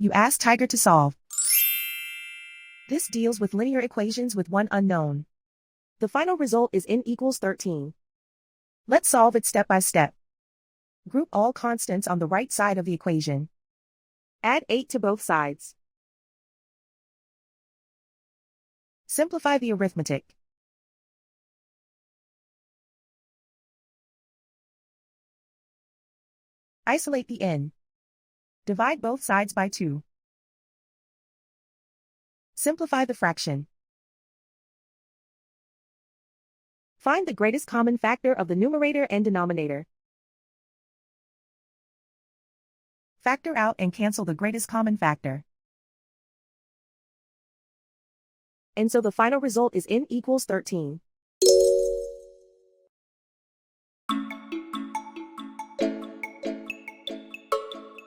You ask Tiger to solve. This deals with linear equations with one unknown. The final result is n equals 13. Let's solve it step by step. Group all constants on the right side of the equation. Add 8 to both sides. Simplify the arithmetic. Isolate the n. Divide both sides by 2. Simplify the fraction. Find the greatest common factor of the numerator and denominator. Factor out and cancel the greatest common factor. And so the final result is n equals 13.